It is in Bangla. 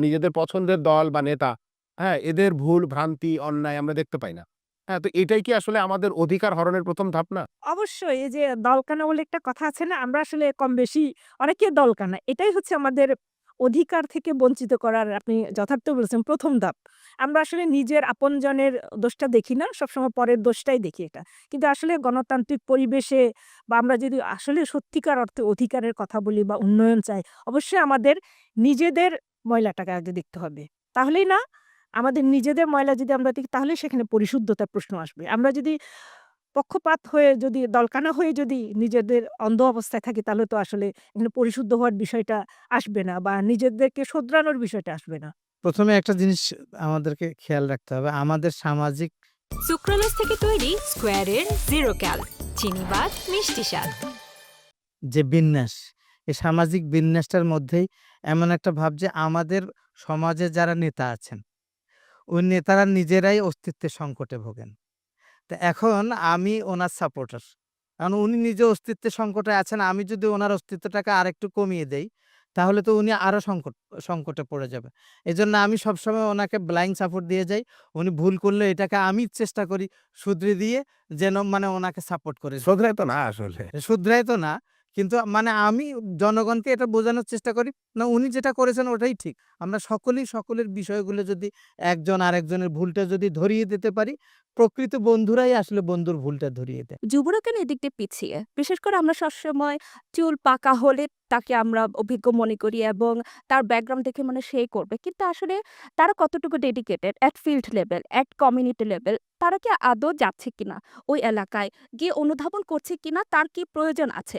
নিজেদের পছন্দের দল বা নেতা, হ্যাঁ? এদের ভুল, ভ্রান্তি, অন্যায় আমরা দেখতে পাই না। হ্যাঁ? তো এটাই কি আসলে আমাদের অধিকার হরণের ১ম ধাপ না? অবশ্যই এই যে দলকানা বলে একটা কথা আছে না? আমরা আসলে কম বেশি অনেকে দলকানা। এটাই হচ্ছে আমাদের অধিকার থেকে বঞ্চিত করার আপনি যথার্থ বলেছেন ১ম ধাপ। আমরা আসলে নিজের আপনজনের দোষটা দেখি না। সবসময় পরের দোষটাই দেখি এটা। কিন্তু আসলে গণতান্ত্রিক পরিবেশে বা আমরা যদি আসলে সত্যিকার অর্থে অধিকারের কথা বলি বা উন্নয়ন চাই, অবশ্যই আমাদের নিজেদের ময়লাটাকে আগে দেখতে হবে। তাহলেই না আমাদের নিজেদের ময়লা যদি আমরা দেখি তাহলেই সেখানে পরিশুদ্ধতার প্রশ্ন আসবে। আমরা যদি পক্ষপাত হয়ে যদি দলকানা হয়ে যদি নিজেদের অন্ধ অবস্থায় থাকি তাহলে তো আসলে এখানে পরিশুদ্ধ হওয়ার বিষয়টা আসবে না বা নিজেদেরকে শোধরানোর বিষয়টা আসবে না। ১ম এ একটা জিনিস আমাদেরকে খেয়াল রাখতে হবে। আমাদের সামাজিক সুক্রোলোজ থেকে তৈরি স্কোয়ারের জিরো ক্যাল চিনিবাদ মিষ্টি স্বাদ। যে বিন্যাস, এই সামাজিক বিন্যাসটার মধ্যেই এমন একটা ভাব যে আমাদের সমাজে যারা নেতা আছেন, ওই নেতারা নিজেরাই অস্তিত্বের সংকটে ভোগেন। তো এখন আমি ওনার সাপোর্টার। কারণ উনি নিজে অস্তিত্বের সংকটে আছেন। আমি যদি ওনার অস্তিত্বটাকে আরেকটু কমিয়ে দেই, তাহলে তো উনি আরো সংকটে পড়ে যাবে। এজন্য আমি সবসময় ওনাকে ব্লাইন্ড সাপোর্ট দিয়ে যাই। উনি ভুল করলে এটাকে আমি চেষ্টা করি শুধরে দিয়ে যেন মানে ওনাকে সাপোর্ট করে শ্রদ্ধায় তো না আসলে। শুধরাই তো না। কিন্তু মানে আমি জনগণকে এটা বোঝানোর চেষ্টা করি, না উনি যেটা করেছেন ওটাই ঠিক। আমরা সকলেই সকলের বিষয়গুলো যদি একজন আরেকজনের ভুলটা যদি ধরিয়ে দিতে পারি, প্রকৃত বন্ধুরাই আসলে বন্ধুর ভুলটা ধরিয়ে দেয়। যুবরা কেন এদিক দিয়ে পিছিয়ে? বিশেষ করে আমরা সবসময় চুল পাকা হলে তাকে আমরা অভিজ্ঞ মনে করি এবং তার ব্যাকগ্রাউন্ড দেখে মনে হয় সেই করবে। কিন্তু আসলে তারা কতটুকু ডেডিকেটেড এট ফিল্ড লেভেল, এট কমিউনিটি লেভেল তারা কি আদৌ যাচ্ছে কিনা? ওই এলাকায় গিয়ে অনুধাবন করছে কিনা তার কি প্রয়োজন আছে?